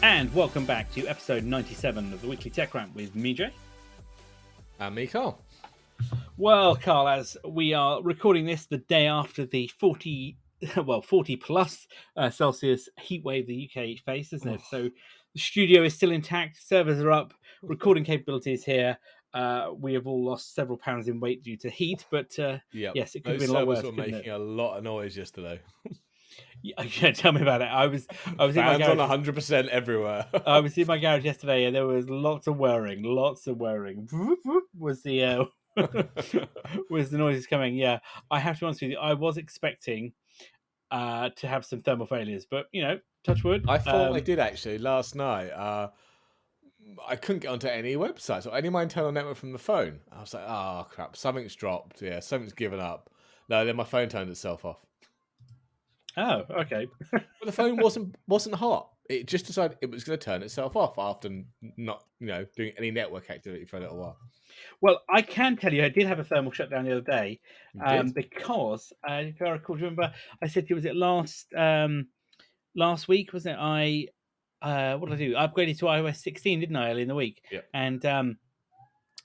And welcome back to episode 97 of the Weekly Tech Rant with me, Jay. And me, Carl. Well, Carl, as we are recording this the day after the 40 plus Celsius heat wave the UK faced, isn't it? So the studio is still intact, servers are up, recording capabilities here. We have all lost several pounds in weight due to heat, but yes, it could have been a lot worse. Those servers were making a lot of noise yesterday. Yeah, tell me about it. I was Fans in my garage. on 100% everywhere. I was in my garage yesterday, and there was lots of whirring. Whoop, whoop, was the was the noises coming? Yeah, I have to be honest with you. I was expecting to have some thermal failures, but touch wood. I thought I did actually last night. I couldn't get onto any websites or any of my internal network from the phone. I was like, oh crap, something's dropped. Yeah, something's given up. No, then my phone turned itself off. Oh, okay. But the phone wasn't hot. It just decided it was going to turn itself off after not doing any network activity for a little while. Well, I can tell you, I did have a thermal shutdown the other day because if I recall, do you remember I said to you, was it last week? Wasn't it? What did I do? I upgraded to iOS 16, didn't I, early in the week? Yeah. And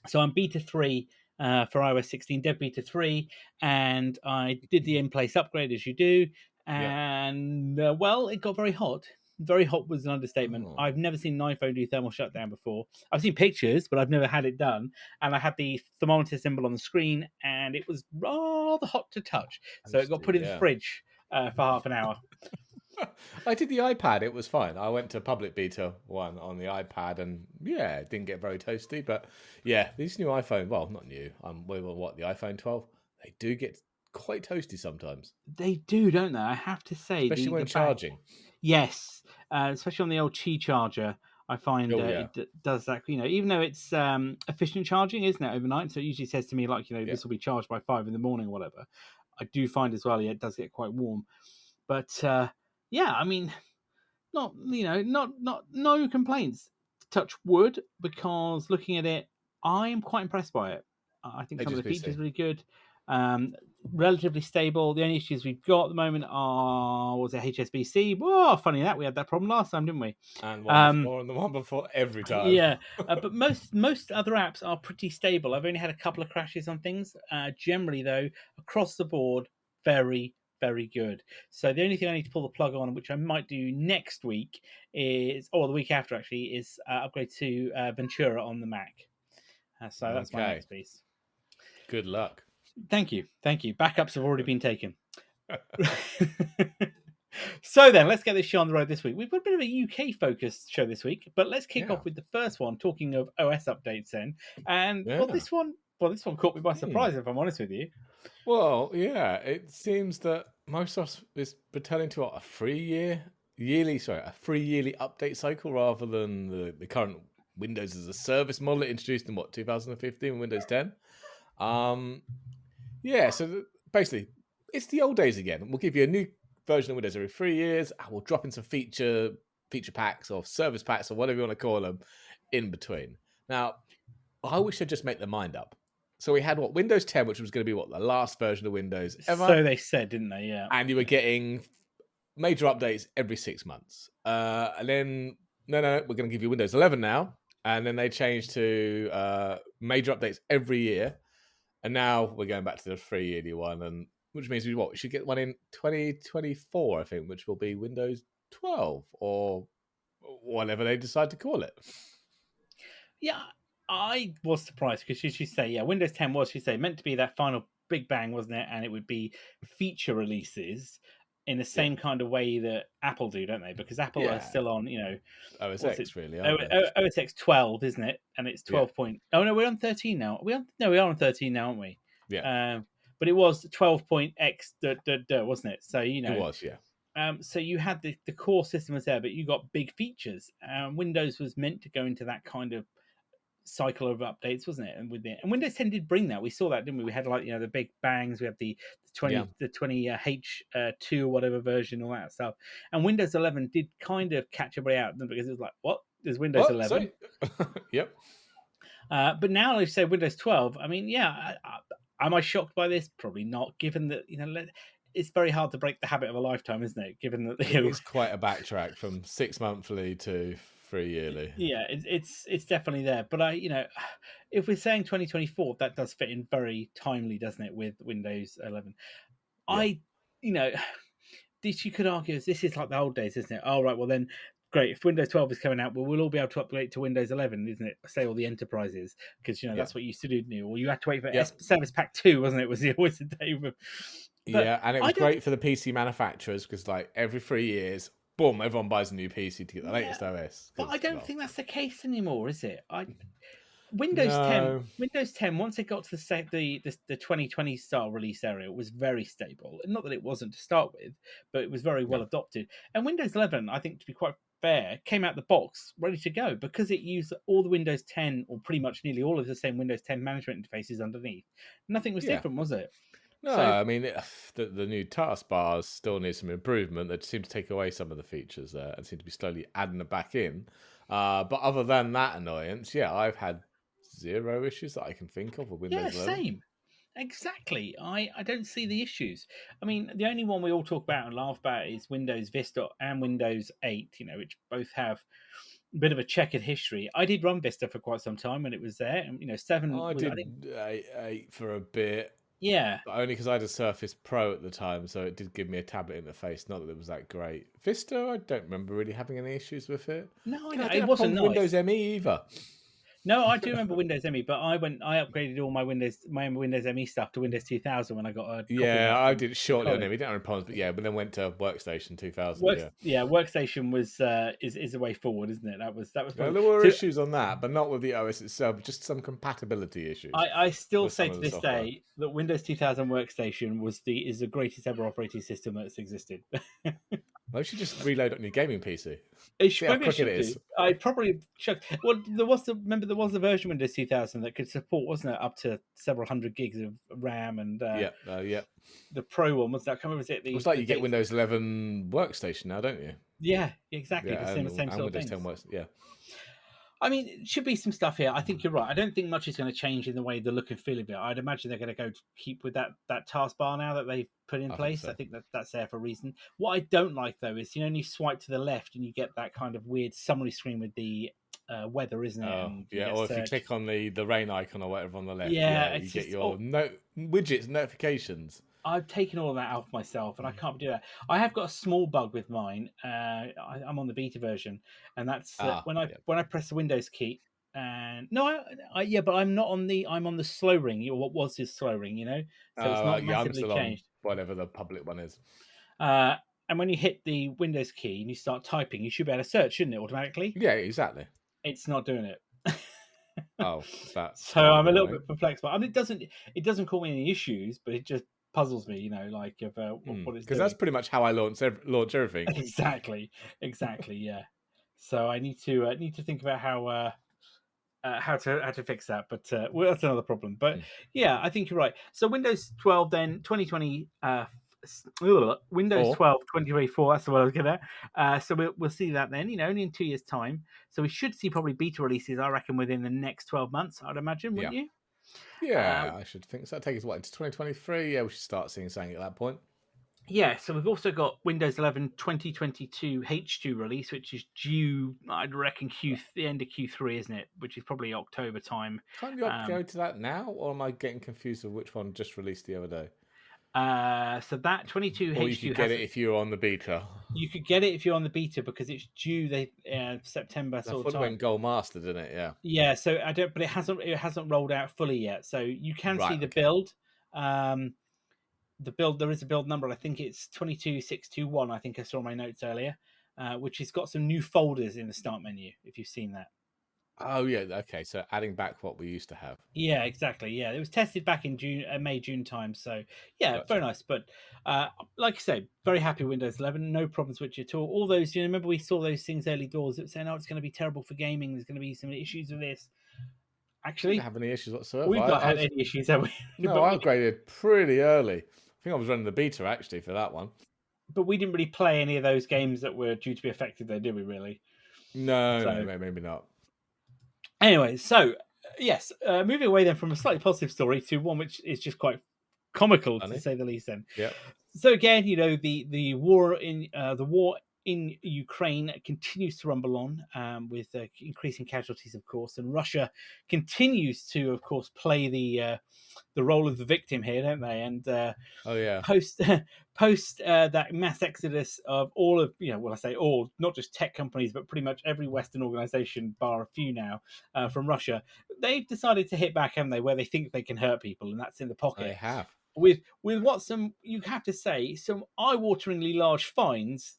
so I'm beta 3 for iOS 16, dev beta 3, and I did the in-place upgrade as you do, and well, it got very hot. Very hot was an understatement. Oh. I've never seen an iPhone do thermal shutdown before. I've seen pictures, but I've never had it done. And I had the thermometer symbol on the screen, and it was rather hot to touch. So it got put in the fridge for half an hour. I did the iPad. It was fine. I went to public beta 1 on the iPad, and it didn't get very toasty. But yeah, these new iPhone, well, not new. We were the iPhone 12. They do get quite toasty sometimes. They do, don't they? I have to say, especially when charging. Yes, especially on the old Qi charger. I find it does that. Even though it's efficient charging, isn't it, overnight? So it usually says to me like, this will be charged by 5 in the morning or whatever. I do find as well, it does get quite warm. But I mean, no complaints. Touch wood, because looking at it, I am quite impressed by it. I think some of the features are really good. Relatively stable. The only issues we've got at the moment are, was it HSBC? Oh, funny that we had that problem last time, didn't we? And one before, and the one before every time. Yeah, but most other apps are pretty stable. I've only had a couple of crashes on things. Generally, though, across the board, very, very good. So the only thing I need to pull the plug on, which I might do next week, is, or the week after actually, is upgrade to Ventura on the Mac. So that's my next piece. Good luck. Thank you. Backups have already been taken. So then, let's get this show on the road this week. We've got a bit of a UK-focused show this week, but let's kick off with the first one, talking of OS updates then. And this one caught me by surprise, if I'm honest with you. Well, yeah, it seems that Microsoft is returning to a free yearly update cycle rather than the current Windows as a service model introduced in 2015 Windows 10. So basically, it's the old days again. We'll give you a new version of Windows every 3 years, and we'll drop in some feature packs or service packs or whatever you want to call them in between. Now, I wish I'd just make their mind up. So we had Windows 10, which was going to be the last version of Windows ever. So they said, didn't they? Yeah. And you were getting major updates every 6 months. And then, no, we're going to give you Windows 11 now. And then they changed to major updates every year. And now we're going back to the 3-yearly one, and which means we should get one in 2024, I think, which will be Windows 12 or whatever they decide to call it. Yeah, I was surprised because she say, Windows 10 was, meant to be that final big bang, wasn't it? And it would be feature releases in the same kind of way that Apple do, don't they? Because Apple are still on, OS X, really. OS X 12, isn't it? And it's 12 point. Oh no, we're on 13 now. We are on 13 now, aren't we? Yeah. But it was 12.x, wasn't it? So it was, yeah. So you had the core system was there, but you got big features. Windows was meant to go into that kind of cycle of updates, wasn't it? And Windows 10 did bring that. We saw that, didn't we? We had the big bangs. We had the 20 H2 or whatever version, all that stuff. And Windows 11 did kind of catch everybody out because it was like, what? There's Windows 11. Yep. But now, if you say Windows 12, I mean, am I shocked by this? Probably not. Given that it's very hard to break the habit of a lifetime, isn't it? Given that It is quite a backtrack from 6 monthly to 3 yearly. yeah, it's definitely there. But if we're saying 2024, that does fit in very timely, doesn't it, with Windows 11? Yeah. This you could argue is this is like the old days, isn't it? Oh right, well then great. If Windows 12 is coming out, well we'll all be able to upgrade to Windows 11, isn't it? Say all the enterprises, because that's what you used to do, didn't you? Or you had to wait for Service Pack 2, wasn't it? Was always the day with. Yeah, and it was great for the PC manufacturers because like every 3 years, boom, everyone buys a new PC to get the latest OS. But I don't think that's the case anymore, is it? No. Windows 10, once it got to the 2020 style release area, it was very stable. Not that it wasn't to start with, but it was very well adopted. And Windows 11, I think, to be quite fair, came out the box ready to go because it used all the Windows 10, or pretty much nearly all of the same Windows 10 management interfaces underneath. Nothing was different, was it? No, I mean, the new taskbars still need some improvement. They seem to take away some of the features there and seem to be slowly adding them back in. But other than that annoyance, I've had 0 issues that I can think of with Windows 11. Same. Exactly. I don't see the issues. I mean, the only one we all talk about and laugh about is Windows Vista and Windows 8, which both have a bit of a checkered history. I did run Vista for quite some time when it was there. And, 7... I did 8 for a bit. Yeah. But only because I had a Surface Pro at the time, so it did give me a tablet interface. Not that it was that great. Vista, I don't remember really having any issues with it. No, it wasn't nice. Windows ME either. No, I do remember Windows ME, but I upgraded all my Windows ME stuff to Windows 2000 when I got a copy. I did it shortly on ME. Didn't have any problems, but then went to Workstation 2000. Workstation was is a way forward, isn't it? That was. There were issues on that, but not with the OS itself. Just some compatibility issues. I still say to this day that Windows 2000 Workstation is the greatest ever operating system that's existed. Well, you should just reload on your gaming PC. I probably should. Well, there was the version Windows 2000 that could support, wasn't it, up to several hundred gigs of RAM and the Pro one was that. I can't remember. It was like you get Windows 11 Workstation now, don't you? Yeah, exactly. The same sort of Windows thing. 10 works. Yeah. I mean, it should be some stuff here. I think you're right. I don't think much is going to change in the way the look and feel of it. I'd imagine they're going to keep with that taskbar now that they've put in place. I think that's there for a reason. What I don't like, though, is, when you swipe to the left and you get that kind of weird summary screen with the weather, isn't it? Or if you click on the rain icon or whatever on the left, you get your widgets notifications. I've taken all of that out myself, and I can't do that. I have got a small bug with mine. I'm on the beta version, and that's when I press the Windows key. And but I'm not on the. I'm on the slow ring. What was his slow ring? So it's not massively changed. Whatever the public one is. And when you hit the Windows key and you start typing, you should be able to search, shouldn't it, automatically? Yeah, exactly. It's not doing it. That's so I'm a little bit perplexed. But I mean, it doesn't cause me any issues, but it just puzzles me, what it's doing. Because that's pretty much how I launch everything. Exactly, yeah. So I need to think about how to fix that, but that's another problem. But I think you're right. So Windows 12 then 2020. Windows 12 2024. That's the one I was getting at. So we'll see that then. Only in 2 years' time. So we should see probably beta releases, I reckon, within the next 12 months. I'd imagine, wouldn't you? Yeah, I should think so. That takes us into 2023. Yeah, we should start seeing something at that point. Yeah, so we've also got Windows 11 2022 H2 release, which is due, I'd reckon, the end of Q3, isn't it? Which is probably October time. Can't you go to that now, or am I getting confused with which one just released the other day? So that 22 H2... Or you could get it if you're on the beta. You could get it if you're on the beta because it's due September sort of time. It went Gold Master, didn't it? Yeah. Yeah, so but it hasn't rolled out fully yet. So you can see the build. There is a build number. I think it's 22621. I think I saw my notes earlier, which has got some new folders in the start menu. If you've seen that. Oh yeah, okay. So adding back what we used to have. Yeah, exactly. Yeah, it was tested back in May, June time. So yeah, very nice. But like I say, very happy with Windows 11. No problems with it at all. All those, remember we saw those things early doors that saying, "Oh, it's going to be terrible for gaming. There's going to be some issues with this." Actually, we don't have any issues whatsoever. We've not had any issues, have we? No, I upgraded pretty early. I think I was running the beta actually for that one. But we didn't really play any of those games that were due to be affected, though, did we? Really? No, maybe not. Anyway, so yes, moving away then from a slightly positive story to one which is just quite comical, to say the least. Then, So again, the war in Ukraine continues to rumble on, with increasing casualties, of course, and Russia continues to, of course, play the role of the victim here, don't they? And Oh yeah, post post that mass exodus of all of, well, I say all, not just tech companies, but pretty much every Western organization, bar a few now, from Russia, they've decided to hit back, haven't they, where they think they can hurt people, and that's in the I pocket. have. With what some, you have to say, some eye-wateringly large fines.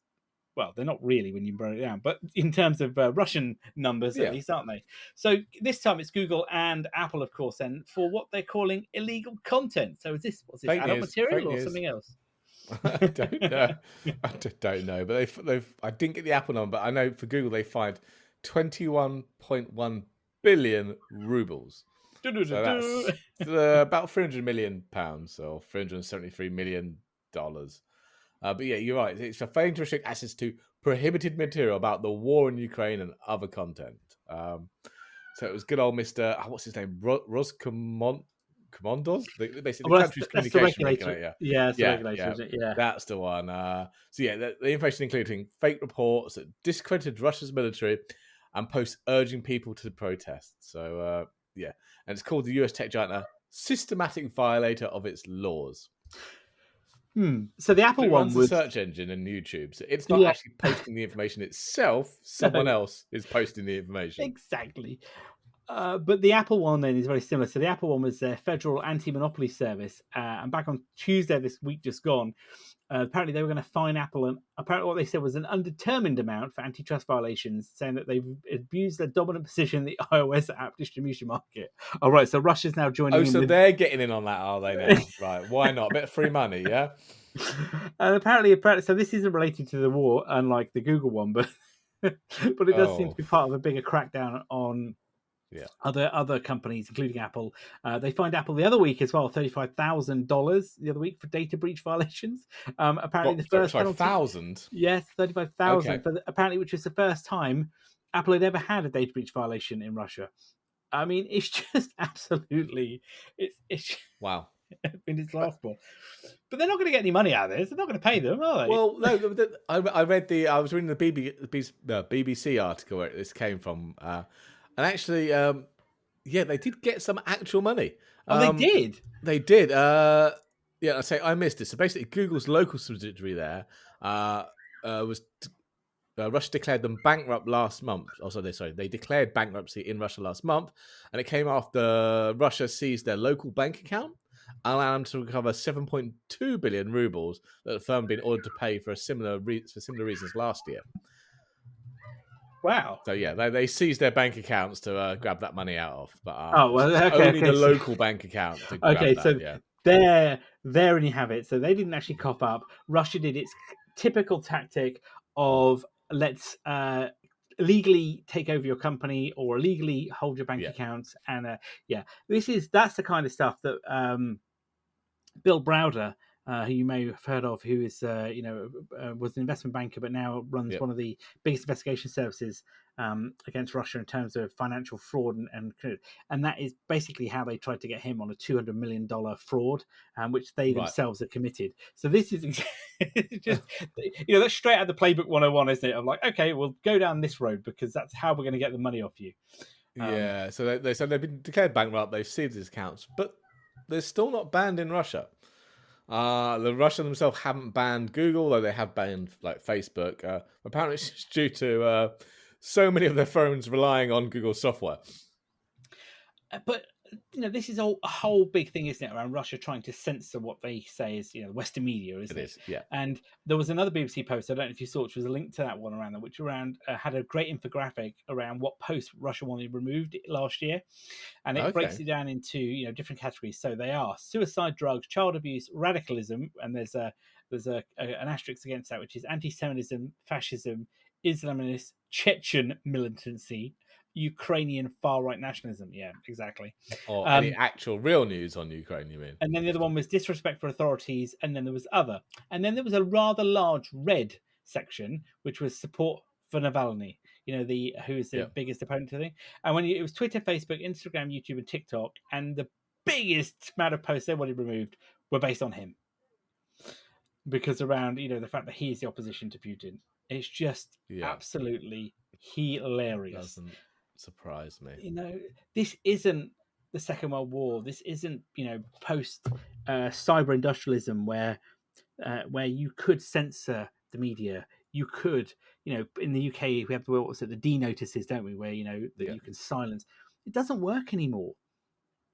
Well, they're not really when you break it down, but in terms of Russian numbers, at Yeah, least, aren't they? So this time it's Google and Apple, of course, and for what they're calling illegal content. So what's this, fake adult news. Fake material or news. something else? I don't know. Don't know. But they've. I didn't get the Apple number. But I know for Google they fined 21.1 billion rubles. So that's about 300 million pounds or 373 million dollars. But yeah, you're right. It's for failing to restrict access to prohibited material about the war in Ukraine and other content. So it was good old Mister. What's his name? Commandos, basically the Well, country's that's the communication regulator. regulator. Yeah, it's the Yeah, regulator, yeah, isn't it? Yeah. that's the one. So yeah, the information including fake reports that discredited Russia's military and posts urging people to protest. So yeah, and it's called the US tech giant a systematic violator of its laws. So the But Apple it one runs a was, search engine in YouTube, so it's not yeah, actually posting the information itself. no, Someone else is posting the information. exactly. But the Apple one then is very similar. So the Apple one was their federal anti-monopoly service, and back on Tuesday this week just gone, apparently they were going to fine Apple, and apparently what they said was an undetermined amount for antitrust violations, saying that they've abused their dominant position in the iOS app distribution market. All right, so Russia's now joining Oh, in so with. they're getting in on that, are they now? Right, why not? A bit of free money, yeah? And apparently, so this isn't related to the war, unlike the Google one, but but it does seem to Oh, be part of a bigger crackdown on yeah. other companies, including Apple. They fined Apple the other week as well, $35,000 the other week for data breach violations. Apparently, What, the first sorry, penalty, 1,000? yes, 35,000 Okay. for apparently, which was the first time Apple had ever had a data breach violation in Russia. I mean, it's just absolutely, it's Wow. been its laughable. But they're not going to get any money out of this. They're not going to pay them, are they? Well, no, I read I was reading the BBC article where this came from, and actually, yeah, they did get some actual money. Oh, they did. They did. Yeah, I say I missed it. So basically, Google's local subsidiary there was Russia declared them bankrupt last month. Oh, sorry, they declared bankruptcy in Russia last month, and it came after Russia seized their local bank account, allowing them to recover 7.2 billion rubles that the firm had been ordered to pay for similar reasons last year. Wow. So yeah, they seized their bank accounts to grab that money out of, but Oh well, only the so, local bank account to grab that. so Yeah, there, and you have it. So they didn't actually cop up. Russia did its typical tactic of let's legally take over your company or illegally hold your bank yeah, accounts, and yeah, that's the kind of stuff that Bill Browder, who you may have heard of, who is was an investment banker, but now runs yeah. one of the biggest investigation services against Russia in terms of financial fraud, and that is basically how they tried to get him on a $200 million fraud, which they Right. themselves are committed. So this is just that's straight out of the playbook 101, isn't it? Of like, okay, we'll go down this road because that's how we're going to get the money off you. Yeah, so they said they've been declared bankrupt. They've seized these accounts, but they're still not banned in Russia. The Russians themselves haven't banned Google, though they have banned like Facebook. Apparently, it's just due to so many of their phones relying on Google software. But this is a whole big thing, isn't it, around Russia trying to censor what they say is Western media, isn't It it? is, yeah. And there was another BBC post, I don't know if you saw, which was a link to that one around that, which had a great infographic around what posts Russia wanted removed last year, and it breaks it down into different categories. So they are suicide, drugs, child abuse, radicalism, and there's an asterisk against that, which is anti-Semitism, fascism, Islamist, Chechen militancy, Ukrainian far-right nationalism. Yeah, exactly. Or any actual real news on Ukraine, you mean? And then the other one was disrespect for authorities, and then there was other. And then there was a rather large red section, which was support for Navalny, who's the biggest opponent to the thing. And it was Twitter, Facebook, Instagram, YouTube, and TikTok, and the biggest amount of posts they wanted removed were based on him. because around the fact that he is the opposition to Putin. It's just Yeah, absolutely hilarious. doesn't surprise me. This isn't the Second World War. This isn't post cyber industrialism where you could censor the media. You could, in the UK we have the D notices, don't we? Where that you can silence. It doesn't work anymore.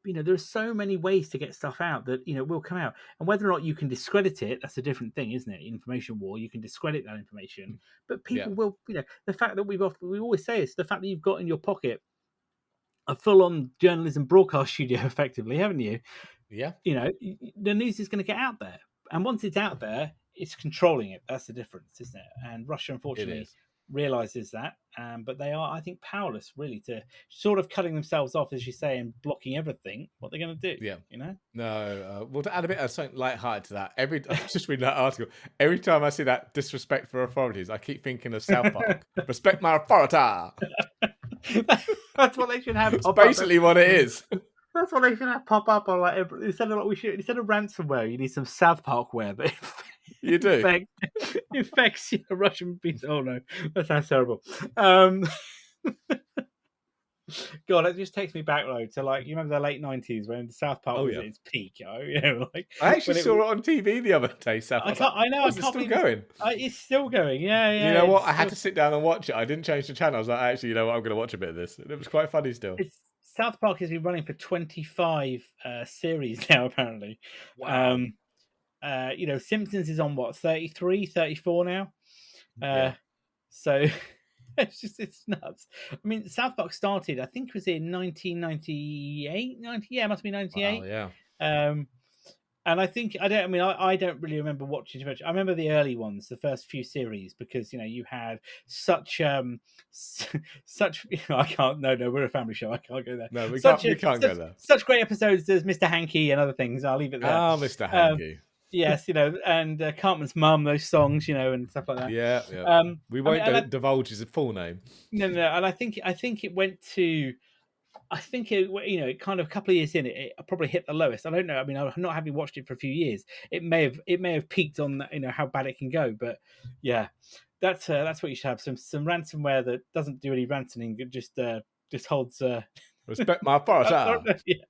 There are so many ways to get stuff out that will come out, and whether or not you can discredit it, that's a different thing, isn't it? Information war, you can discredit that information, but people will. The fact that we always say is the fact that you've got in your pocket a full-on journalism broadcast studio, effectively, haven't you? Yeah. The news is going to get out there, and once it's out there, it's controlling it. That's the difference, isn't it? And Russia, unfortunately, realizes that, but they are, I think, powerless really to sort of cutting themselves off, as you say, and blocking everything. What they're going to do? No. Well, to add a bit of something light-hearted to that, I'm just reading that article. Every time I see that disrespect for authorities, I keep thinking of South Park. Respect my authority. That's what they should have. It's basically what it is. That's what they should have pop up on instead of ransomware, you need some South Park ware that you do infects Russian people. Oh no, that sounds terrible. God, that just takes me back though to you remember the late 90s when South Park was at its peak. I actually saw it on TV the other day. South Park. I know. It's still going. It's still going. Yeah. You know what? I had to sit down and watch it. I didn't change the channel. I was like, actually, you know what? I'm going to watch a bit of this. And it was quite funny still. South Park has been running for 25 series now, apparently. Wow. Simpsons is on 33, 34 now. So it's nuts. I mean, South Park started, I think it was in 1998. It must be 98. Wow, yeah. And I think I don't really remember watching too much. I remember the early ones, the first few series, because you had such I can't. No, we're a family show. I can't go there. No, we can't go there. Such great episodes as Mr. Hanky and other things. I'll leave it there. Oh, Mr. Hanky. Yes, and Cartman's mum, those songs, and stuff like that. Yeah. We won't divulge his full name. No, and I think it went to. I think it kind of a couple of years in, it probably hit the lowest. I don't know. I mean, I'm not having watched it for a few years. It may have peaked on how bad it can go. But yeah, that's what you should have. Some ransomware that doesn't do any ransoming, just holds. Respect my authority.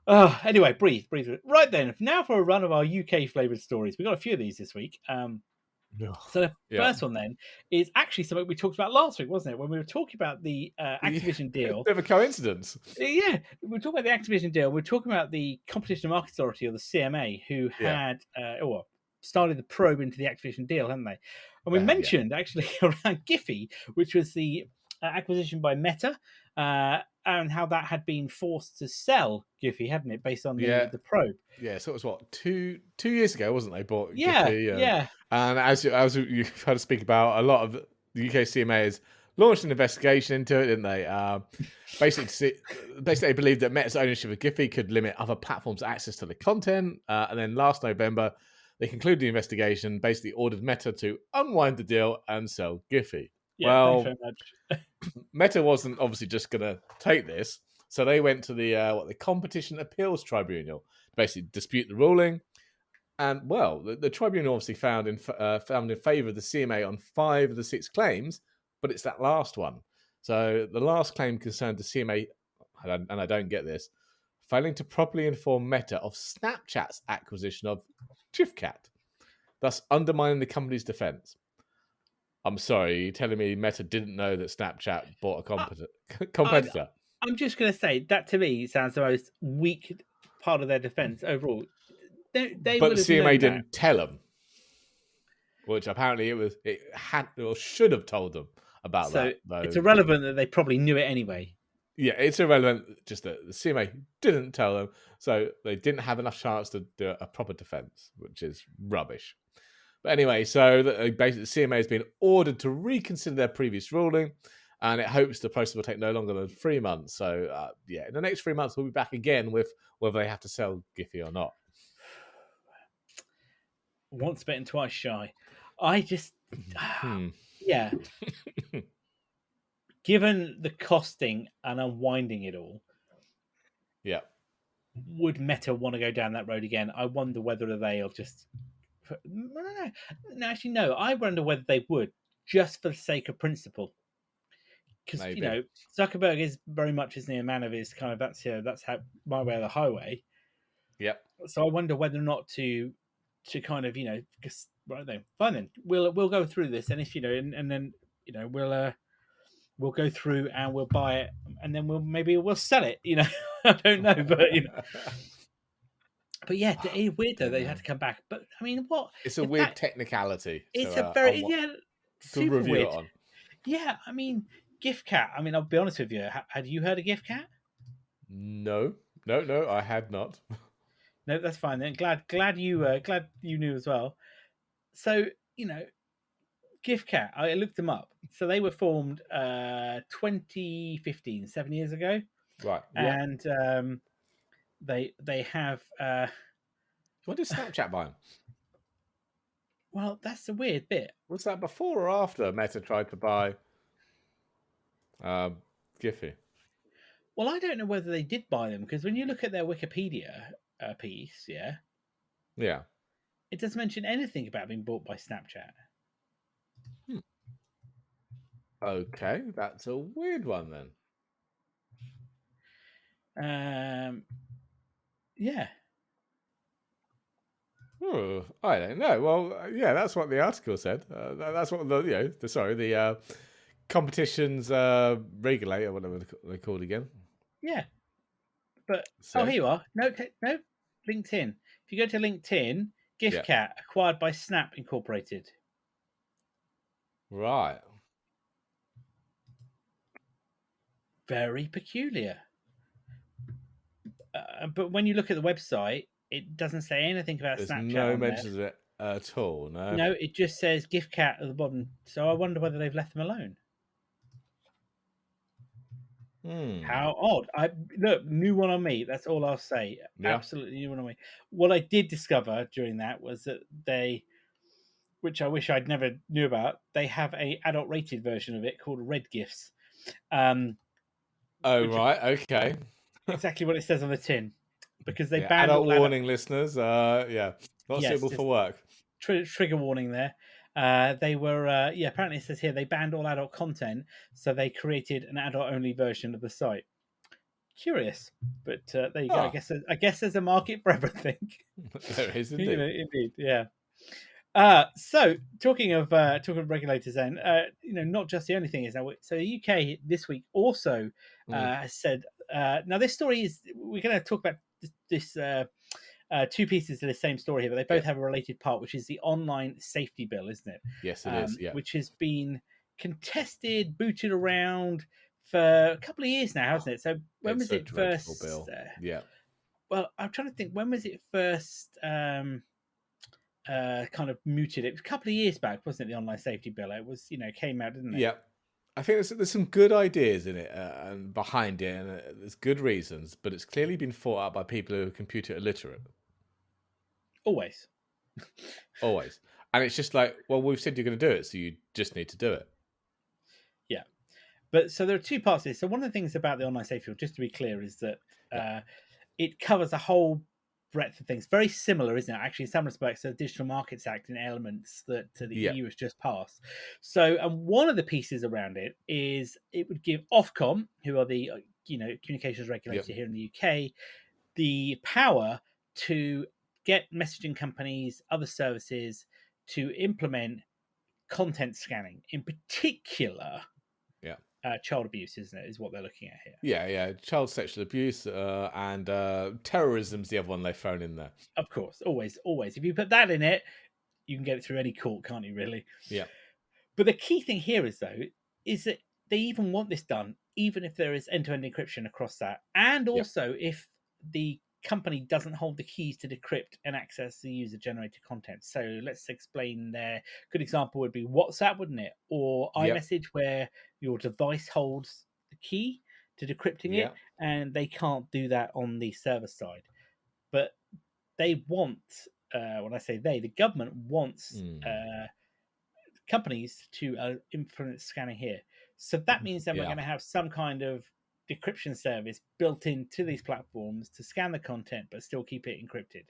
Anyway, breathe. Right then, now for a run of our UK flavoured stories. We got a few of these this week. So the first one then is actually something we talked about last week, wasn't it? When we were talking about the Activision deal. Bit of a coincidence. Yeah, we were talking about the Activision deal. We were talking about the Competition and Market Authority, or the CMA, who had started the probe into the Activision deal, hadn't they? And we mentioned actually around Giphy, which was the acquisition by Meta, and how that had been forced to sell Giphy, hadn't it, based on the probe? Yeah, so it was two years ago, wasn't they? Bought Giphy, yeah. And as you've heard us speak about, a lot of the UK CMA has launched an investigation into it, didn't they? Basically, they believed that Meta's ownership of Giphy could limit other platforms' access to the content. And then last November, they concluded the investigation, basically ordered Meta to unwind the deal and sell Giphy. Yeah, thanks very much. Meta wasn't obviously just going to take this, so they went to the Competition Appeals Tribunal to basically dispute the ruling. And the tribunal obviously found in favour of the CMA on 5 of the 6 claims, but it's that last one. So the last claim concerned the CMA, and I don't get this, failing to properly inform Meta of Snapchat's acquisition of Giphy, thus undermining the company's defence. I'm sorry, you're telling me Meta didn't know that Snapchat bought a competitor? I'm just going to say, that to me sounds the most weak part of their defence overall. But the CMA didn't tell them, which apparently it had or should have told them about that. Though. It's irrelevant that they probably knew it anyway. Yeah, it's irrelevant, just that the CMA didn't tell them, so they didn't have enough chance to do a proper defence, which is rubbish. But anyway, so basically the CMA has been ordered to reconsider their previous ruling, and it hopes the process will take no longer than 3 months. So, in the next 3 months, we'll be back again with whether they have to sell Giphy or not. Once bitten, twice shy. I just... Yeah. Given the costing and unwinding it all, yeah, would Meta want to go down that road again? I wonder whether they'll just No, actually, no. I wonder whether they would, just for the sake of principle, because Maybe. Zuckerberg is very much, isn't he, a man of his kind of that's how my way or the highway. Yep. So I wonder whether or not to kind of because right then, fine then, we'll go through this, and if and then we'll go through and we'll buy it, and then we'll sell it. I don't know, but yeah, it's weird though they had to come back. But I mean, what It's a if weird that? technicality It's a to very to super review it weird. on. Yeah, I mean, GIFCat. I mean, I'll be honest with you. Had you heard of GIFCat? No, no, I had not. No, that's fine then. Glad you knew as well. So GIFCat. I looked them up. So they were formed 2015, 7 years ago, Right. Yeah. and they have When did Snapchat buy him? well, that's the weird bit. Was that before or after Meta tried to buy Giphy? Well, I don't know whether they did buy them because when you look at their Wikipedia piece, yeah, Yeah. it doesn't mention anything about being bought by Snapchat. Okay, that's a weird one then. Yeah. Oh, I don't know. Well, yeah, that's what the article said. That's what the competitions regulator, whatever they're called again, Yeah. But here said. you are. No, no, LinkedIn. If you go to LinkedIn, Yeah. GIFCat acquired by Snap Incorporated. Right. Very peculiar. But when you look at the website, it doesn't say anything about There's Snapchat no on there. mentions of it at all. No. No, it just says GIFCat at the bottom. So I wonder whether they've left them alone. How odd! I look, new one on me. That's all I'll say. Yeah. Absolutely new one on me. What I did discover during that was that they, which I wish I'd never knew about, they have a adult rated version of it called Red Gifts. Oh, Which right. Okay. exactly what it says on the tin, because they Yeah. banned Adult all adult. warning, listeners. Yeah. Not Yes, suitable just for work. trigger warning there. They were apparently it says here they banned all adult content, so they created an adult only version of the site. Curious, but there you go. I guess there's a market for everything. There is indeed. Indeed, yeah. So talking of regulators, then not just the only thing is now. So the UK this week also has said. Now this story is we're going to talk about this two pieces of the same story here, but they both have a related part, which is the online safety bill, isn't it? Yes, it is. Yeah. Which has been contested, booted around for a couple of years now, hasn't it? So when was it first? Bill. Yeah. Well, I'm trying to think. When was it first? Kind of mooted. It was a couple of years back, wasn't it? The online safety bill. It was, came out, didn't it? Yeah. I think there's some good ideas in it and behind it, and there's good reasons, but it's clearly been fought out by people who are computer illiterate. Always. Always. And it's just like, well, we've said you're going to do it, so you just need to do it. Yeah. But so there are two parts of this. So one of the things about the online safety bill, just to be clear, is that it covers a whole breadth of things. Very similar, isn't it? Actually, in some respects, to the Digital Markets Act and elements that the EU has just passed. So, and one of the pieces around it is it would give Ofcom, who are the communications regulator here in the UK, the power to get messaging companies, other services to implement content scanning, in particular. Child abuse, isn't it? Is what they're looking at here. Yeah. Child sexual abuse and terrorism's the other one they've thrown in there. Of course, always. If you put that in it, you can get it through any court, can't you? Really? Yeah. But the key thing here is that they even want this done, even if there is end-to-end encryption across that, and also if the company doesn't hold the keys to decrypt and access the user-generated content. So let's explain there. Good example would be WhatsApp, wouldn't it? Or iMessage, where your device holds the key to decrypting it, and they can't do that on the server side. But they want, when I say they, the government wants companies to implement scanning here. So that means that we're going to have some kind of decryption service built into these platforms to scan the content but still keep it encrypted.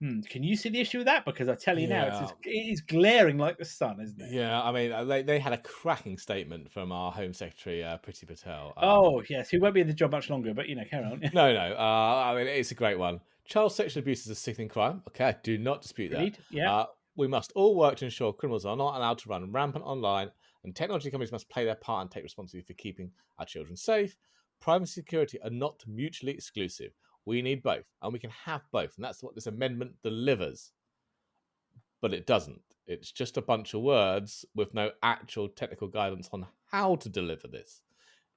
Can you see the issue with that? Because I tell you now, Yeah. it is glaring like the sun, isn't it? Yeah, I mean, they had a cracking statement from our Home Secretary, Priti Patel. Oh, yes, he won't be in the job much longer, but carry on. No. I mean, it's a great one. Child sexual abuse is a sickening crime. Okay, I do not dispute that. Agreed. Yeah. We must all work to ensure criminals are not allowed to run rampant online, and technology companies must play their part and take responsibility for keeping our children safe. Privacy and security are not mutually exclusive. We need both, and we can have both, and that's what this amendment delivers. But it doesn't. It's just a bunch of words with no actual technical guidance on how to deliver this.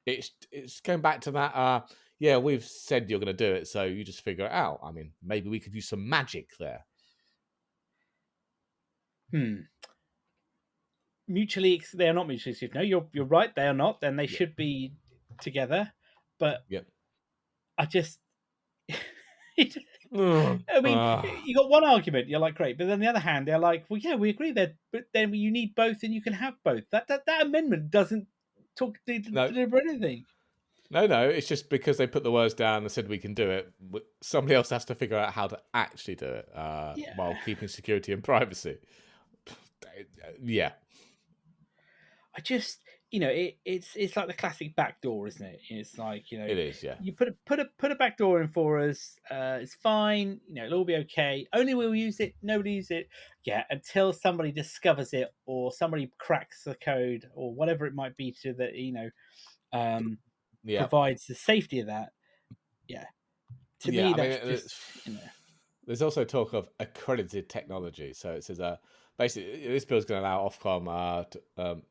It's going back to that. Yeah, we've said you're going to do it, so you just figure it out. I mean, maybe we could use some magic there. They are not mutually exclusive. No, you're right. They are not. Then they should be together. But Yep. I just, I mean, you got one argument. You're like, great, but then on the other hand, they're like, well, yeah, we agree that, but then you need both, and you can have both. That amendment doesn't deliver anything. No. It's just because they put the words down and said we can do it. Somebody else has to figure out how to actually do it while keeping security and privacy. Yeah. I just, it's like the classic backdoor, isn't it? It's like, It is, yeah. you put a backdoor in for us. It's fine. It'll all be okay. Only we'll use it. Nobody use it. Yeah, until somebody discovers it or somebody cracks the code or whatever it might be to that, provides the safety of that. Yeah. To me, that's There's also talk of accredited technology. So it says basically this bill is going to allow Ofcom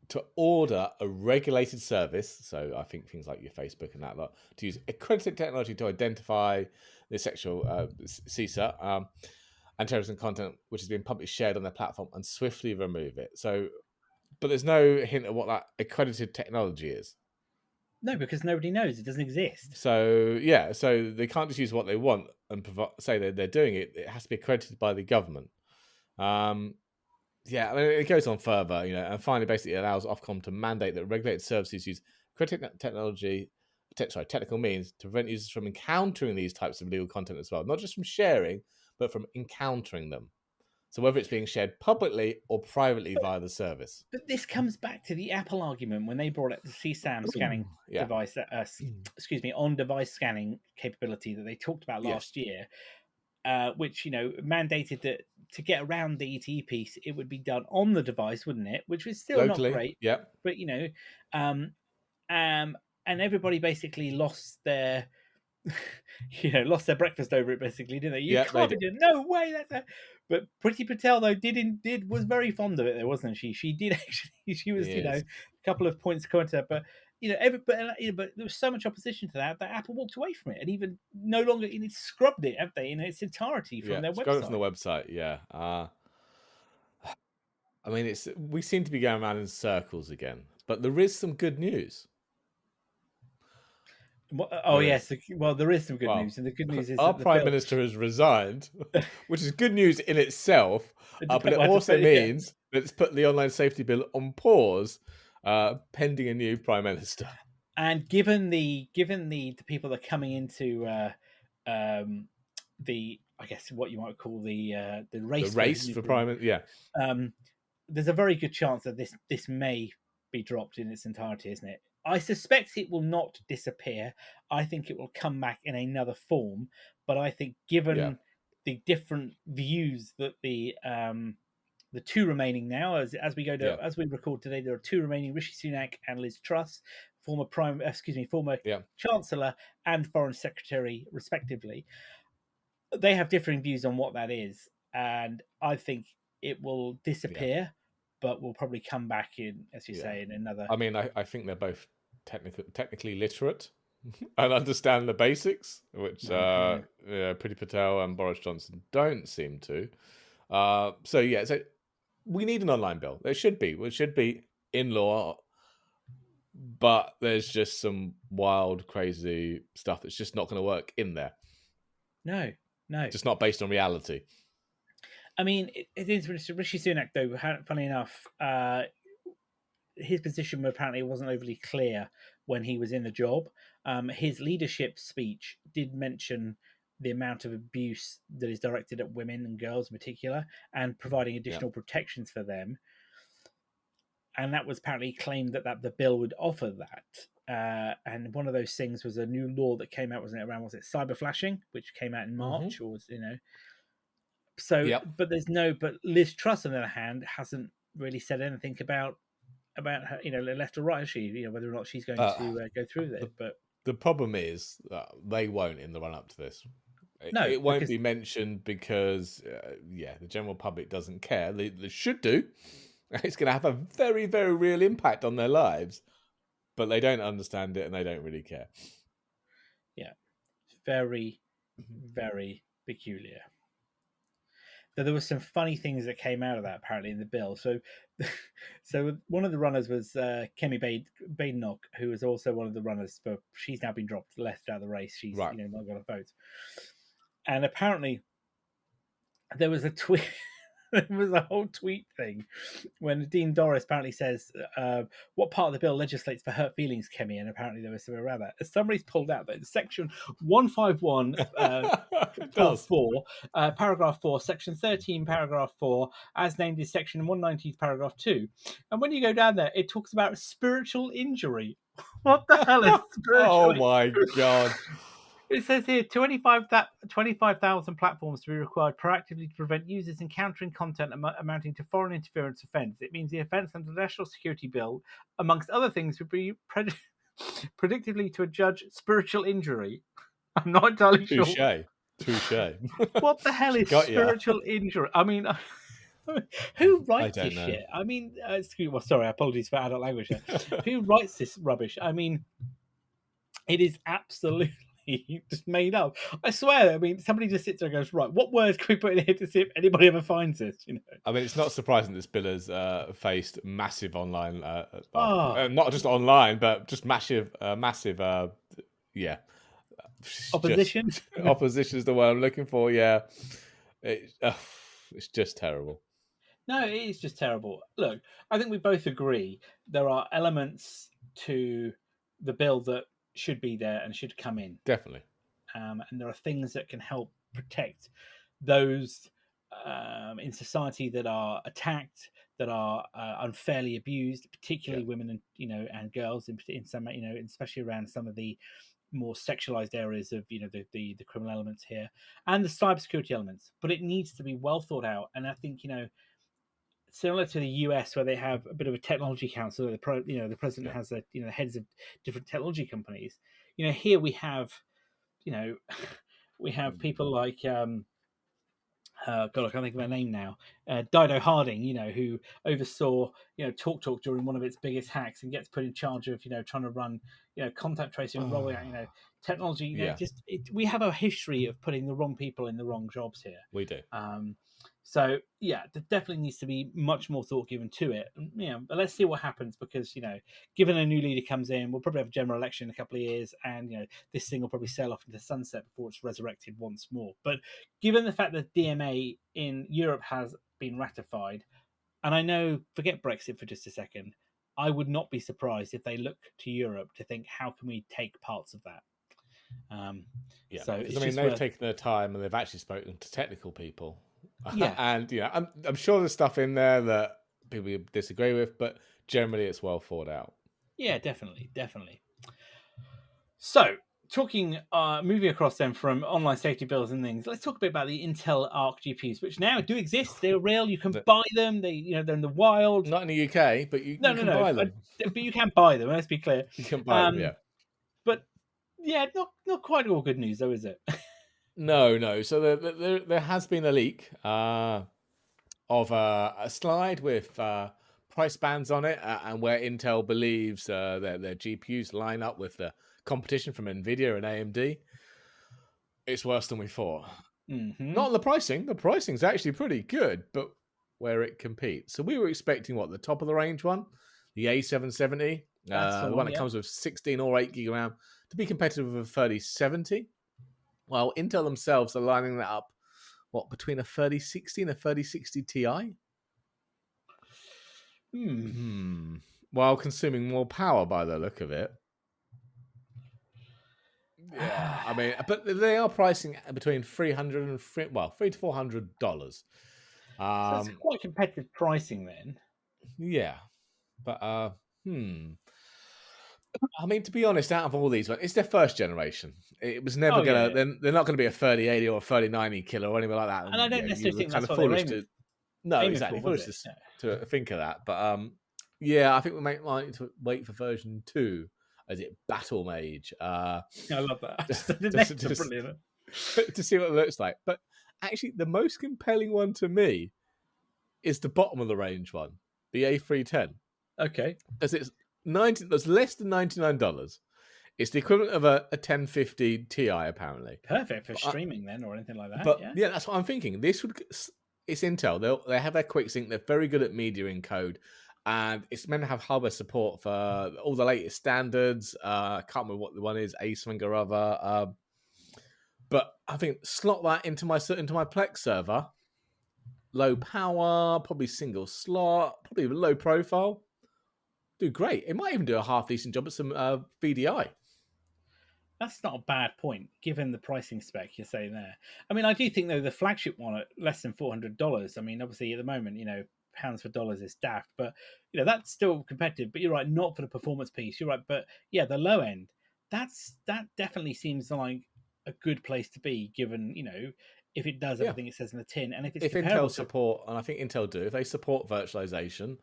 to order a regulated service, so I think things like your Facebook and that lot, to use accredited technology to identify the sexual CSA and terrorism content which has been publicly shared on their platform and swiftly remove it. So, but there's no hint of what that accredited technology is. No, because nobody knows. It doesn't exist. So, so they can't just use what they want and say that they're doing it. It has to be accredited by the government. Yeah, I mean, it goes on further, and finally, basically, it allows Ofcom to mandate that regulated services use technical means to prevent users from encountering these types of illegal content as well, not just from sharing, but from encountering them. So whether it's being shared publicly or privately via the service. But this comes back to the Apple argument when they brought up the CSAM scanning device, on-device scanning capability that they talked about last year. Which mandated that to get around the E2E piece, it would be done on the device, wouldn't it? Which was still locally, not great. Yeah. But and everybody basically lost their, lost their breakfast over it. Basically, didn't they? You can't do. No way. But Priti Patel though was very fond of it, though, wasn't she? She did actually. She was, a couple of points coming to that, but. But there was so much opposition to that Apple walked away from it and even no longer scrubbed it, have they, in its entirety from their website? Scrubbed it from the website, yeah. I mean, we seem to be going around in circles again, but there is some good news. Yes. Well, there is some good news, and the good news is our Prime Minister has resigned, which is good news in itself, but it also means that it's put the online safety bill on pause. Pending a new Prime Minister, and given the people that are coming into the, I guess what you might call the race for Prime Minister, there's a very good chance that this may be dropped in its entirety, isn't it? I suspect it will not disappear. I think it will come back in another form, but I think given the different views that the two remaining now, as we go to as we record today, there are two remaining: Rishi Sunak and Liz Truss, former Chancellor and Foreign Secretary, respectively. They have differing views on what that is, and I think it will disappear, but will probably come back in, as you say, in another. I mean, I think they're both technically literate and understand the basics, which Priti Patel and Boris Johnson don't seem to. So we need an online bill. It should be in law, but there's just some wild, crazy stuff that's just not going to work in there. No, just not based on reality. I mean, it is Rishi Sunak, though. Funny enough, his position apparently wasn't overly clear when he was in the job. His leadership speech did mention the amount of abuse that is directed at women and girls in particular, and providing additional protections for them. And that was apparently claimed that the bill would offer that. And one of those things was a new law that came out, wasn't it? Around, was it cyber flashing, which came out in March, or was, So, but but Liz Truss, on the other hand, hasn't really said anything about her, left or right, has she? Whether or not she's going to go through with it. But the problem is that they won't in the run up to this. No, it won't be mentioned because, the general public doesn't care. They should do. It's going to have a very, very real impact on their lives, but they don't understand it and they don't really care. Yeah, very, very peculiar. There were some funny things that came out of that apparently in the bill. So one of the runners was Kemi Badenoch, who was also one of the runners for. She's now been dropped, left out of the race. She's not got a vote. And apparently, there was a tweet. There was a whole tweet thing when Dean Doris apparently says, what part of the bill legislates for hurt feelings, Kemi? And apparently there was something around that. Somebody's pulled out that in section 151, 4, paragraph 4, section 13, paragraph 4, as named in section 190, paragraph 2. And when you go down there, it talks about spiritual injury. What the hell is spiritual Oh my God. It says here 25,000 platforms to be required proactively to prevent users encountering content amounting to foreign interference offence. It means the offence under the National Security Bill, amongst other things, would be predictably to a judge spiritual injury. I'm not entirely sure. Touche. What the hell is spiritual injury? I mean, who writes this shit? I mean, sorry, apologies for adult language here. Who writes this rubbish? I mean, it is absolutely just made up. I swear. I mean, somebody just sits there and goes, right, what words can we put in here to see if anybody ever finds this? I mean, it's not surprising this bill has faced massive online, not just online, but just massive, opposition. Opposition is the word I'm looking for. Yeah, it's just terrible. No, it is just terrible. Look, I think we both agree there are elements to the bill that should be there and should come in. Definitely. And there are things that can help protect those in society that are attacked, that are unfairly abused, particularly women and and girls in some especially around some of the more sexualized areas of the criminal elements here and the cybersecurity elements. But it needs to be well thought out, and I think similar to the US, where they have a bit of a technology council, the president has the heads of different technology companies. Here we have, we have people like God, I can't think of her name now. Dido Harding, who oversaw TalkTalk during one of its biggest hacks and gets put in charge of trying to run contact tracing and rolling out technology. We have a history of putting the wrong people in the wrong jobs here. We do. So there definitely needs to be much more thought given to it. But let's see what happens, because given a new leader comes in, we'll probably have a general election in a couple of years, and this thing will probably sail off into sunset before it's resurrected once more. But given the fact that DMA in Europe has been ratified, and I know, forget Brexit for just a second, I would not be surprised if they look to Europe to think, how can we take parts of that? So they've taken their time and they've actually spoken to technical people. Yeah, and I'm sure there's stuff in there that people disagree with, but generally it's well thought out. Yeah, definitely. So, moving across then from online safety bills and things, let's talk a bit about the Intel Arc GPUs, which now do exist. They're real. You can buy them. They're in the wild. Not in the UK, but you can buy them. But you can buy them. Let's be clear. You can buy them. Yeah. But not quite all good news, though, is it? No. So there has been a leak of a slide with price bands on it, and where Intel believes their GPUs line up with the competition from Nvidia and AMD. It's worse than we thought. Mm-hmm. Not on the pricing. The pricing's actually pretty good, but where it competes. So we were expecting the top of the range one, the A770, the one that comes with 16 or 8 gig RAM, to be competitive with a 3070. Well, Intel themselves are lining that up, between a 3060 and a 3060 Ti? While consuming more power by the look of it. Yeah, I mean, but they are pricing between $300 to $400. So that's Um, quite competitive pricing then. yeah, but hmm. I mean, to be honest, out of all these, it's their first generation. It was never Oh yeah, gonna. yeah. They're not gonna be a 3080 or a 3090 killer or anything like that. And I And don't yeah, you necessarily were think kind that's of what they were foolish to. No, aiming exactly, for, was foolish it? Yeah. to think of that. But yeah, I think we might like to wait for version 2. Is it Battle Mage? I love that. The just, names are just brilliant. to see what it looks like. But actually, the most compelling one to me is the bottom of the range one, the A310, Okay, because it's 90. That's less than $99. It's the equivalent of a 1050 Ti, apparently. perfect for But, streaming then, or anything like that. but Yeah. yeah, that's what I'm thinking. This would. It's Intel. They have their quick sync. They're very good at media encode, and it's meant to have hardware support for all the latest standards. I can't remember what the one is, a something or other. But I think slot that into my Plex server. Low power, probably single slot, probably low profile. Do great. It might even do a half decent job at some VDI. That's not a bad point, given the pricing spec you're saying there. I mean, I do think though the flagship one at less than $400. I mean, obviously at the moment, pounds for dollars is daft, but that's still competitive. But you're right, not for the performance piece. You're right, but yeah, the low end, that definitely seems like a good place to be, given if it does Yeah. everything it says in the tin, and if it's If comparable Intel to. support, and I think Intel do, if they support virtualization,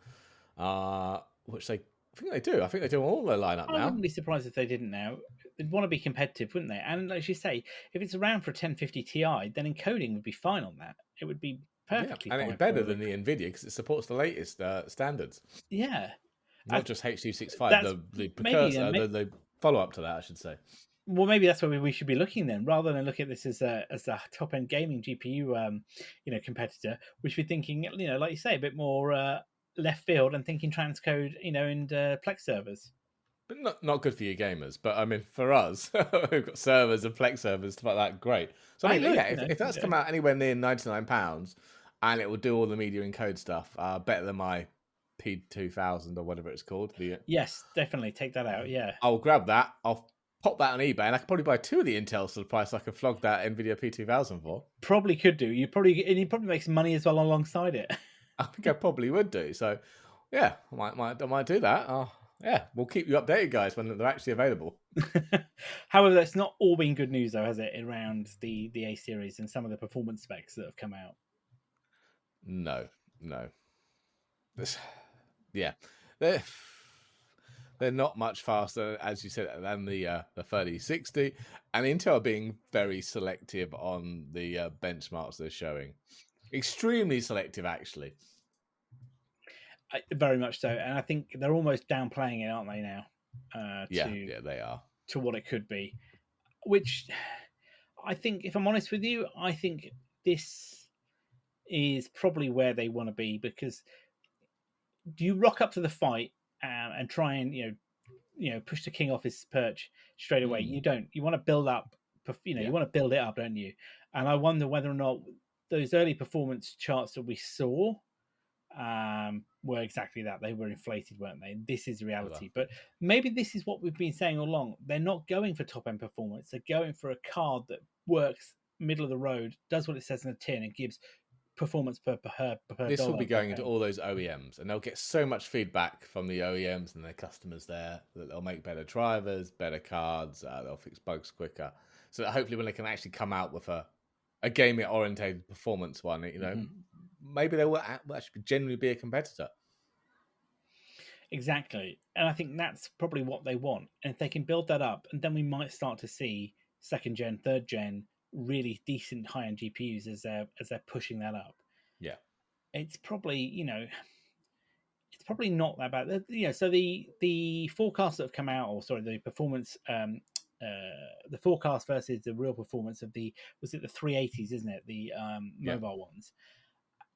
which I think they do. I think they do on all their lineup I now. wouldn't be surprised if they didn't now. They'd want to be competitive, wouldn't they? And as you say, if it's around for a 1050 Ti, then encoding would be fine on that. It would be Yeah, perfectly and it's fine better for. than the NVIDIA because it supports the latest standards, Yeah, not I, just H.265, that's the maybe. precursor, the follow up to that, I should say. Well, maybe that's where we should be looking then, rather than look at this as a top end gaming GPU, competitor. We should be thinking, like you say, a bit more left field and thinking transcode, and Plex servers. But not good for you gamers. But I mean, for us, who've got servers and Plex servers, stuff like that, great. So I Hey, mean, look, yeah, if that's come out anywhere near £99 and it will do all the media encode stuff, better than my P2000 or whatever it's called. yes, definitely take that out. Yeah. I'll grab that. I'll pop that on eBay, and I could probably buy 2 of the Intels for the price I could flog that NVIDIA P2000 for. Probably could do. You probably make some money as well alongside it. I think I probably would do. So, yeah, I might do that. Yeah, we'll keep you updated, guys, when they're actually available. However, that's not all been good news, though, has it? Around the A series and some of the performance specs that have come out. No. Yeah, they're not much faster, as you said, than the 3060, and Intel are being very selective on the benchmarks they're showing. Extremely selective, actually. Very much so, and I think they're almost downplaying it, aren't they now? Yeah, they are. To what it could be, which I think, if I'm honest with you, I think this is probably where they want to be, because do you rock up to the fight and try and push the king off his perch straight away? You don't. You want to build up. You want to build it up, don't you? And I wonder whether or not those early performance charts that we saw were exactly that. They were inflated, weren't they? This is reality. But maybe this is what we've been saying all along. They're not going for top end performance. They're going for a card that works middle of the road, does what it says in the tin, and gives performance per This dollar. will be going into all those OEMs, and they'll get so much feedback from the OEMs and their customers there that they'll make better drivers, better cards, they'll fix bugs quicker. So that hopefully when they can actually come out with a gaming orientated performance one, maybe they will actually genuinely be a competitor. Exactly. And I think that's probably what they want. And if they can build that up, and then we might start to see second gen, third gen, really decent high end GPUs as they're pushing that up. Yeah. It's probably, it's probably not that bad. So the forecasts that have come out, or sorry, the performance the forecast versus the real performance of the 380s, isn't it? The mobile ones.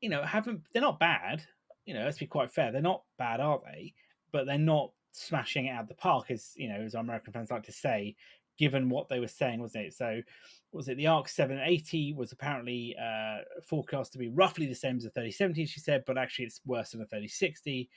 They're not bad. Let's be quite fair. They're not bad, are they? But they're not smashing it out of the park, as as our American fans like to say, given what they were saying, wasn't it? So, was it the ARC 780 was apparently forecast to be roughly the same as the 3070, she said, but actually it's worse than the 3060.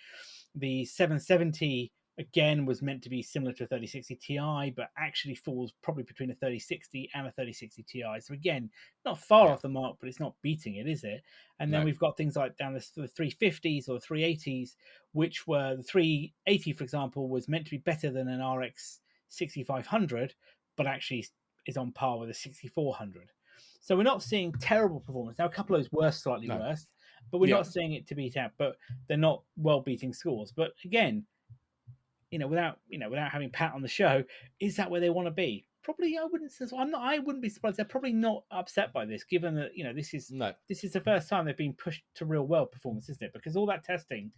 The 770 again was meant to be similar to a 3060 Ti, but actually falls probably between a 3060 and a 3060 Ti. So again, not far Yeah. off the mark, but it's not beating it, is it? And then No. we've got things like down the 350s or 380s, which were the 380, for example, was meant to be better than an RX 6500, but actually is on par with a 6400. So we're not seeing terrible performance. Now, a couple of those were slightly No. worse, but we're Yeah. not seeing it to beat out. But they're not well beating scores. But again, without having Pat on the show, is that where they want to be? Probably, I wouldn't say so. I wouldn't be surprised. They're probably not upset by this, given that this is No. the first time they've been pushed to real world performance, isn't it? Because all that testing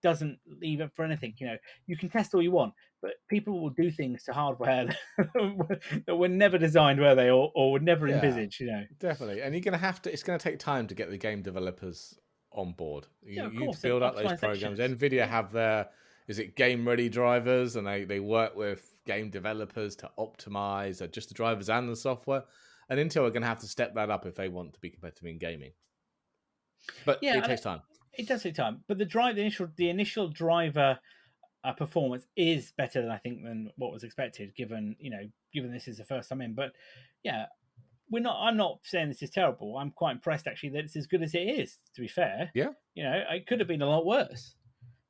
doesn't leave it for anything. You can test all you want, but people will do things to hardware that were never designed, were they, or were never Yeah. envisaged. Definitely. And you're going to have to. It's going to take time to get the game developers on board. Yeah, You of need to course, and build up those programs. optimizations. Nvidia Yeah. have their game ready drivers, and they work with game developers to optimize just the drivers and the software. And Intel are going to have to step that up if they want to be competitive in gaming. But Yeah, it takes time. it does take time. But the initial driver performance is better than I think than what was expected, given this is the first time in. But yeah, I'm not saying this is terrible. I'm quite impressed actually that it's as good as it is. To be fair, Yeah. it could have been a lot worse.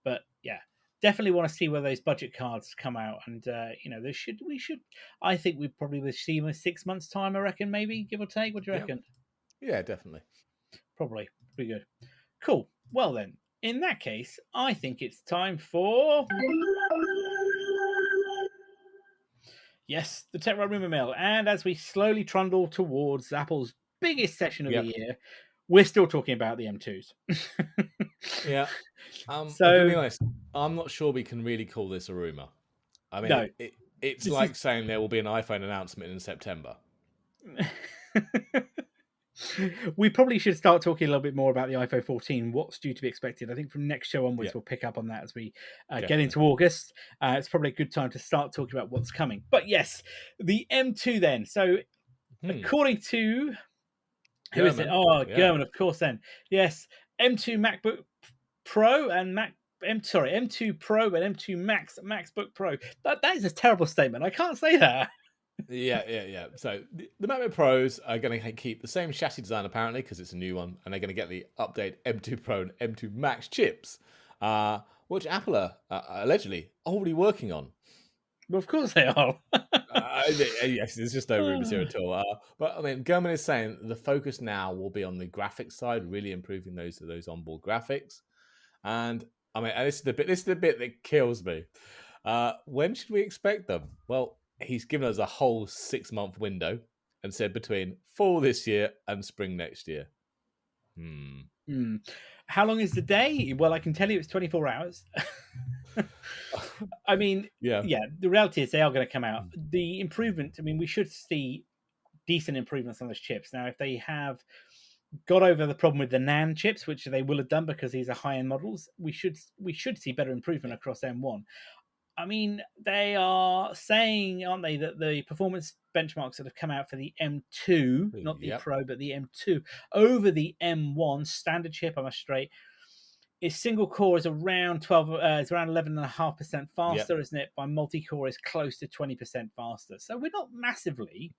But yeah, definitely want to see where those budget cards come out, and we should. I think we probably will see them in 6 months' time. I reckon, maybe give or take. What do you reckon? Yeah, definitely. Probably pretty good. Cool. Well then, in that case, I think it's time for the Tech Right Rumor Mill. And as we slowly trundle towards Apple's biggest session of the year, we're still talking about the M2s. Yeah. I'm So, going to be honest. I'm not sure we can really call this a rumor. I mean, no, it's like saying there will be an iPhone announcement in September. We probably should start talking a little bit more about the iPhone 14, what's due to be expected. I think from next show onwards, we'll pick up on that as we get into August. It's probably a good time to start talking about what's coming. But yes, the M2 then. So according to... Who is it? Oh, Gurman, of course then. Yes, M2 MacBook Pro and M2 Pro and M2 Max MacBook Pro. That is a terrible statement. I can't say that. Yeah. So the MacBook Pros are going to keep the same chassis design apparently because it's a new one, and they're going to get the update M2 Pro and M2 Max chips, which Apple are allegedly already working on. Well, of course they are. Yes, there's just no rumors here at all. But I mean, Gurman is saying the focus now will be on the graphics side, really improving those onboard graphics. And I mean, this is the bit that kills me. When should we expect them? Well, he's given us a whole 6-month window and said between fall this year and spring next year. How long is the day? Well, I can tell you it's 24 hours. I mean, yeah, the reality is they are going to come out. The improvement, I mean, we should see decent improvements on those chips. Now, if they have got over the problem with the NAND chips, which they will have done because these are high-end models, we should see better improvement across M1. I mean, they are saying, aren't they, that the performance benchmarks that have come out for the M2, not the Pro, but the M2, over the M1 standard chip, I must straight, its single core is around 11.5% faster, isn't it? By multi-core is close to 20% faster. So we're not massively.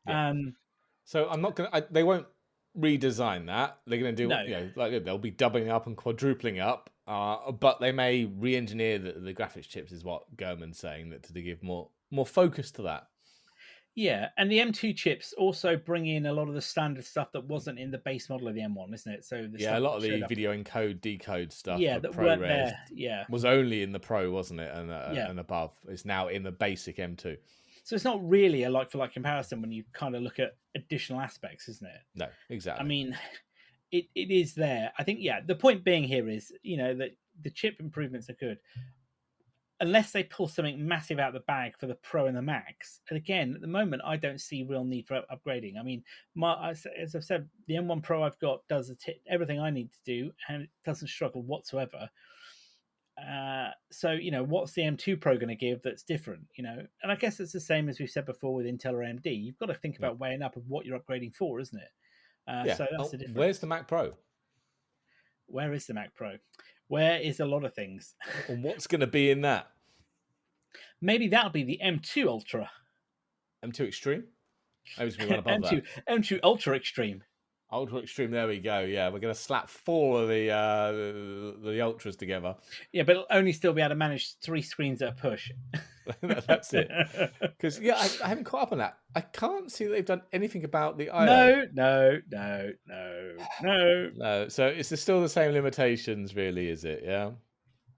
So I'm not going to, they won't redesign that. They're going to do, like they'll be doubling up and quadrupling up, but they may re-engineer the graphics chips, is what Gurman's saying, that to give more focus to that. Yeah, and the M2 chips also bring in a lot of the standard stuff that wasn't in the base model of the M1, isn't it? So a lot of the video encode decode stuff, that weren't there. Yeah, was only in the Pro, wasn't it? And above, it's now in the basic M2. So it's not really a like-for-like comparison when you kind of look at additional aspects, isn't it? No, exactly. I mean, it is there. I think, the point being here is, that the chip improvements are good. Unless they pull something massive out of the bag for the Pro and the Max. And again, at the moment, I don't see real need for upgrading. I mean, as I've said, the M1 Pro I've got does everything I need to do, and it doesn't struggle whatsoever. So what's the M2 Pro going to give that's different? And I guess it's the same as we've said before with Intel or AMD. You've got to think about weighing up of what you're upgrading for, isn't it? So that's the difference. Where's the Mac Pro? Where is the Mac Pro? Where is a lot of things? And what's going to be in that? Maybe that'll be the M2 Ultra. M2 Extreme? Maybe it's going to be one above M2 that. M2 Ultra Extreme. Ultra Extreme, there we go. Yeah, we're going to slap 4 of the Ultras together. Yeah, but it'll only still be able to manage 3 screens at a push. That's it. Because, yeah, I haven't caught up on that. I can't see that they've done anything about the I/O. No. No, so it's still the same limitations, really, is it? Yeah.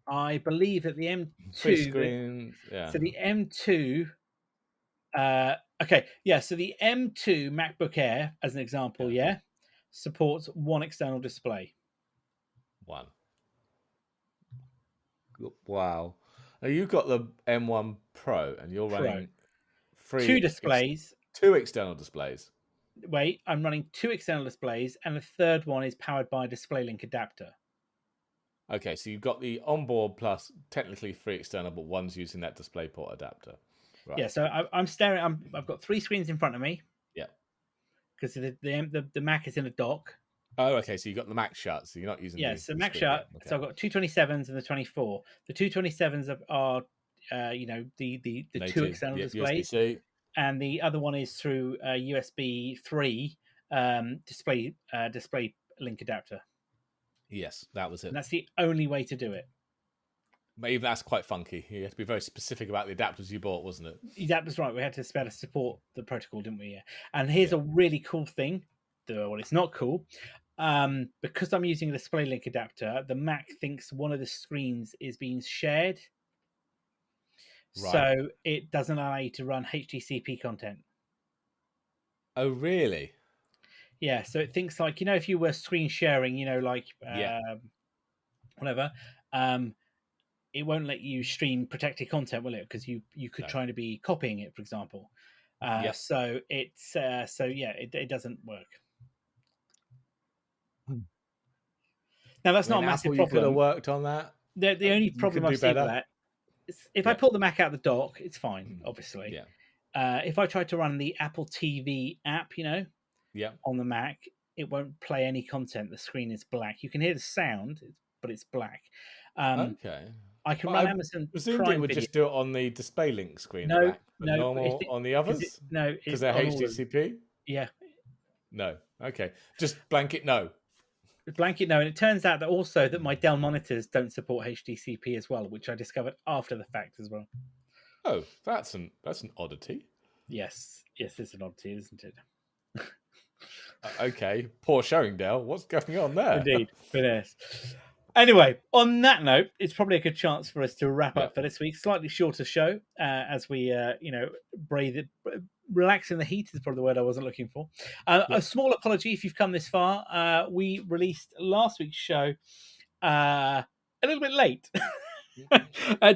I believe that the 3 M2, screens. Yeah. so the M2, okay, yeah, so the M2 MacBook Air, as an example, supports 1 external display. 1. Wow. Now you've got the M1 Pro, and you're running 2 displays. 2 external displays. Wait, I'm running 2 external displays, and the third one is powered by a DisplayLink adapter. Okay, so you've got the onboard plus technically 3 external, but one's using that DisplayPort adapter. Right. Yeah, so I'm staring. I've got 3 screens in front of me. Yeah. Because the Mac is in a dock. Oh, okay. So you got the Mac shut, so you're not using. Yeah, so Mac shut. Okay. So I've got 227s and the 24. The 227s are the native, 2 external displays, USB-C. And the other one is through a USB 3 display link adapter. Yes, that was it. And that's the only way to do it. Maybe that's quite funky. You had to be very specific about the adapters you bought, wasn't it? That was right. We had to be able to support the protocol, didn't we? Yeah. And here's a really cool thing. Well, it's not cool. Because I'm using a DisplayLink adapter, the Mac thinks one of the screens is being shared. Right. So it doesn't allow you to run HDCP content. Oh, really? Yeah. So it thinks like, if you were screen sharing, whatever, it won't let you stream protected content, will it? Because you could try to be copying it, for example. So it's it doesn't work. Now that's not a massive problem. You could have worked on that. The only problem I've seen with that is if I pull the Mac out of the dock, it's fine, obviously. Yeah. If I try to run the Apple TV app, on the Mac, it won't play any content. The screen is black. You can hear the sound, but it's black. Okay. I can run Amazon Prime it would Video. just do it on the DisplayLink screen. No, black, but normal on the others. Because they're HDCP. Yeah. No. Okay. Just blanket no. Blanket no, and it turns out that also that my Dell monitors don't support HDCP as well, which I discovered after the fact as well. Oh, that's an oddity. Yes, it's an oddity, isn't it? Okay, poor showing, Dell. What's going on there? Indeed, it is. Anyway, on that note, it's probably a good chance for us to wrap up for this week. Slightly shorter show as we, breathe it. Relaxing the heat is probably the word I wasn't looking for. A small apology if you've come this far. We released last week's show a little bit late.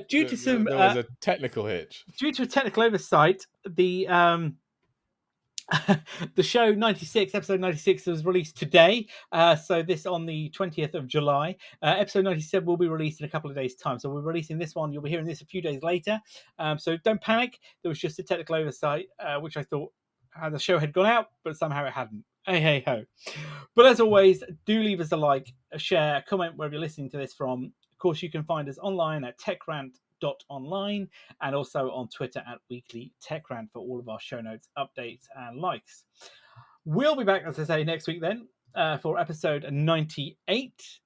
Due to some... There was a technical hitch. Due to a technical oversight, the show 96, episode 96, was released today. So this on the 20th of July. Episode 97 will be released in a couple of days' time. So we're releasing this one. You'll be hearing this a few days later. So don't panic. There was just a technical oversight, which I thought the show had gone out, but somehow it hadn't. Hey ho. But as always, do leave us a like, a share, a comment wherever you're listening to this from. Of course, you can find us online at techrant.online and also on Twitter at Weekly Tech Rant for all of our show notes, updates, and likes. We'll be back, as I say, next week then for episode 98.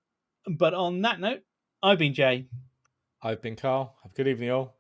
But on that note, I've been Jay. I've been Carl. Have a good evening, all.